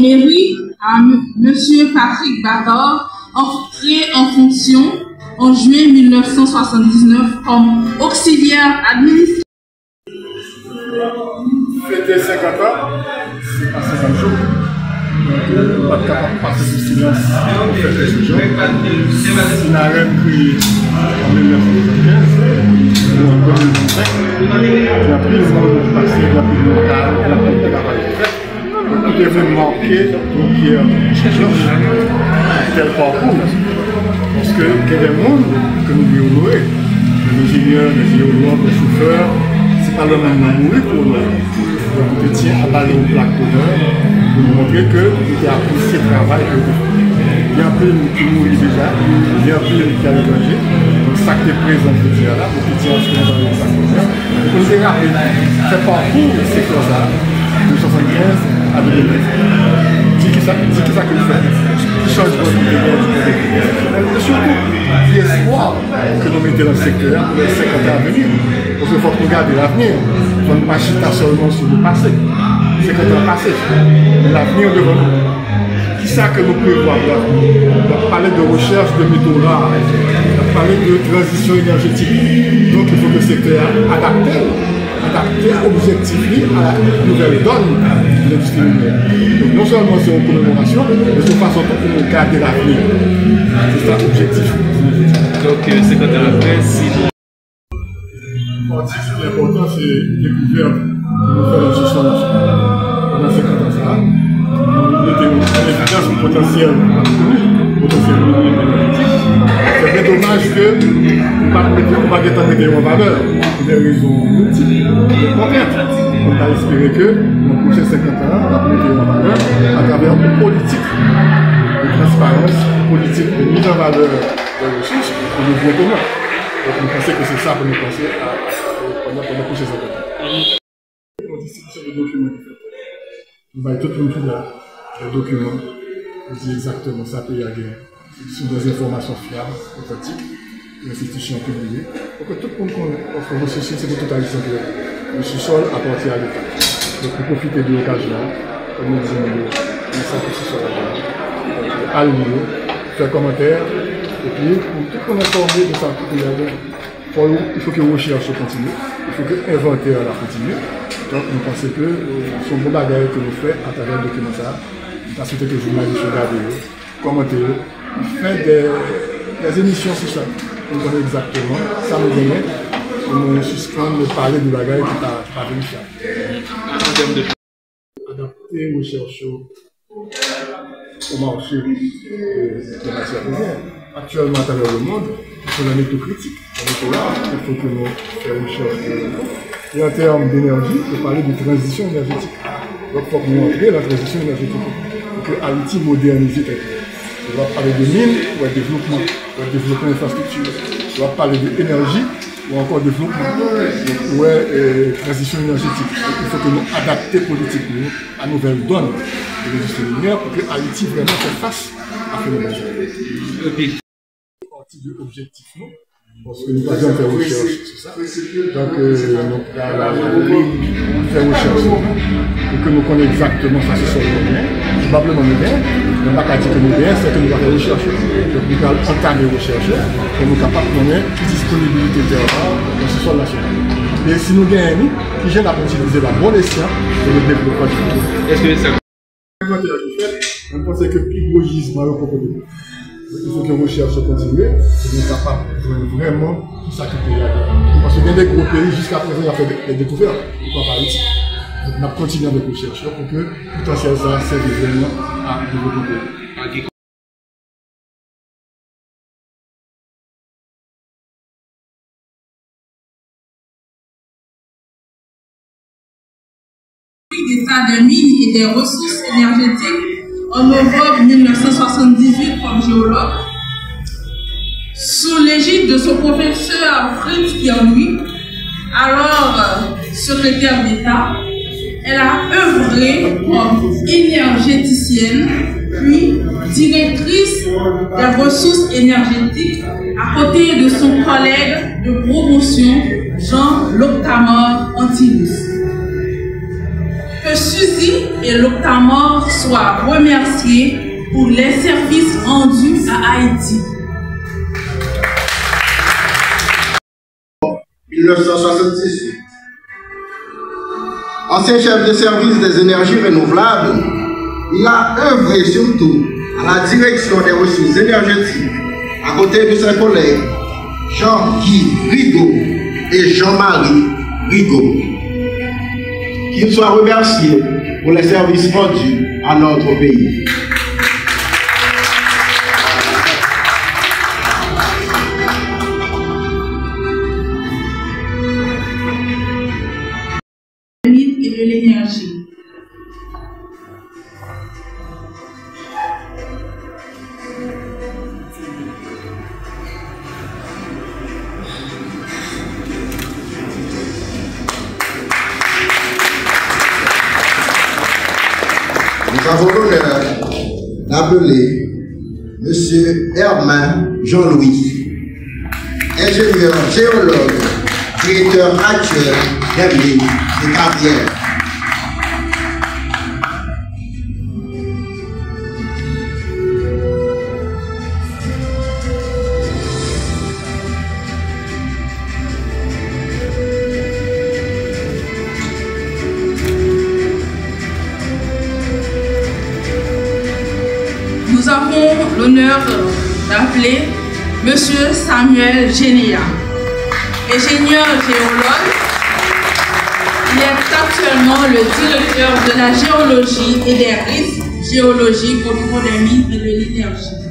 mairie à M. Patrick Batard, entré en fonction en juin 1979 comme auxiliaire administratif. Fêter 50 ans, c'est pas 50 jours. Donc, pas capable de passer sous silence pour fêter ce jour. C'est un rêve créé en 1975, en 2025. Il y a plus de monde passé, il y a plus de local, il y a plus de travail fait. Donc, il devait manquer pour qu'il y ait un tel parcours. Parce qu'il y a des mondes que nous voulons honorer. Les ingénieurs, les géologues, les chauffeurs, c'est pas le même mourir pour nous. Donc, on tient à parler aux plaques d'honneur pour nous montrer que nous avons apprécié le travail que nous faisons. Il y a un peu qui mourit déjà, il y a un peu qui a l'étranger. Donc, ça qui est présent ce là, pour que tient à ce que nous avons les plaques d'honneur. Donc, on s'est rappelé, ce parcours, c'est comme ça, de 1975 à 2020. Dis que ça que nous faisons. Qui change votre vie, et surtout, l'espoir que nous mettons dans le secteur pour les 50 ans à venir. Parce qu'il faut regarder l'avenir. Il ne faut pas chuter seulement sur le passé. 50 ans passés. Mais l'avenir devant nous. Qui ça que nous pouvons voir là? On va parler de recherche de métaux rares. On va parler de transition énergétique. Donc il faut que le secteur adapté objectivement à la nouvelle donne de l'industrie minière. Donc non seulement c'est une commémoration, mais c'est une façon pour nous garder l'avenir. C'est ça l'objectif. Donc 50 ans après, si l'important c'est découvrir nous faire une gestion pendant 50 ans ça. Nous mettons en évidence le potentiel c'est bien dommage que nous ne pas mettre en valeur pour des raisons multiples. On a espéré que dans les prochains 50 ans, on va mettre en valeur à travers une politique de transparence, une politique de mise en valeur des ressources pour le bien commun. Donc nous pensons que c'est ça pour nous penser pendant les prochains 50 ans. La distribution de documents, nous allons tout le monde des documents, on dit exactement ça peut y aller. Ce sont des informations fiables, authentiques, l'institution publiée, pour que tout le monde connaisse. Parce que le sous-sol, c'est pour tout à l'heure. Le sous-sol appartient à l'État. Donc, pour profiter de l'occasion, comme nous disons, on sent que le sous-sol à l'île, faire commentaire, et puis, pour tout le monde informer de ça, il faut que la recherche continue, il faut que l'inventaire continue. Donc, nous pensons que ce bon bagage que nous faisons à travers le document, ça, parce que les journalistes regardent, commenter, fait des émissions sur ça. On connaît exactement, ça nous donne, on suspend de parler du bagage qui n'est pas vérifiable. Adapter, rechercher au marché de la matière première. Actuellement, à travers le monde, il faut un étau critique. Il faut que nous fassions une recherche. Et en termes d'énergie, il faut parler de transition énergétique. Donc, il faut montrer la transition énergétique. Pour que Haïti modernise très bien. On va parler de mines, ou de développement d'infrastructures. On va parler d'énergie, ou encore développement, ou transition énergétique. Donc, il faut que nous adaptions politiquement à nouvelle donne de l'industrie minière pour que Haïti vraiment fasse face à ce phénomène. C'est partie de l'objectif, non? Parce que nous avons fait recherche sur ça. Donc, nous allons faire recherche pour que nous connaissions exactement ça sur le bien. Probablement nous bien. Nous n'avons pas dit que nous bien, c'est que nous allons faire recherche. Donc, nous allons entamer recherche pour nous capables de connaître la disponibilité de terre dans ce sol national. Et si nous gagnons, qui gêne à utiliser la bonne escient pour le développement du pays. Est-ce que ça on pense que le plus gros gisement est au propos de nous. Il faut que la recherche continue et nous sommes capables de voir vraiment tout ça qui peut y aller. Parce qu'il y a des gros pays jusqu'à présent qui ont fait des découvertes, pourquoi pas Haïti. Donc nous continuons avec les chercheurs pour que le potentiel ça serve vraiment à développer le pays. D'état des mines et des ressources énergétiques en novembre 1978 comme géologue, sous l'égide de son professeur Fritz Pierre-Louis, alors secrétaire d'État. Elle a œuvré comme énergéticienne, puis directrice des ressources énergétiques à côté de son collègue de promotion Jean Loctamore Antilus. Que Que Suzy et l'Octamore soient remerciés pour les services rendus à Haïti. 1978. Ancien chef de service des énergies renouvelables, il a œuvré surtout à la direction des ressources énergétiques à côté de ses collègues Jean-Guy Rigaud et Jean-Marie Rigaud. Qu'il soit remercié pour les services rendus à notre pays. Et de l'énergie. Nous avons l'honneur d'appeler M. Herman Jean-Louis, ingénieur géologue, directeur actuel des mines de carrière. Nous avons l'honneur d'appeler M. Samuel Généa, ingénieur géologue. Il est actuellement le directeur de la géologie et des risques géologiques au niveau des mines et de l'énergie.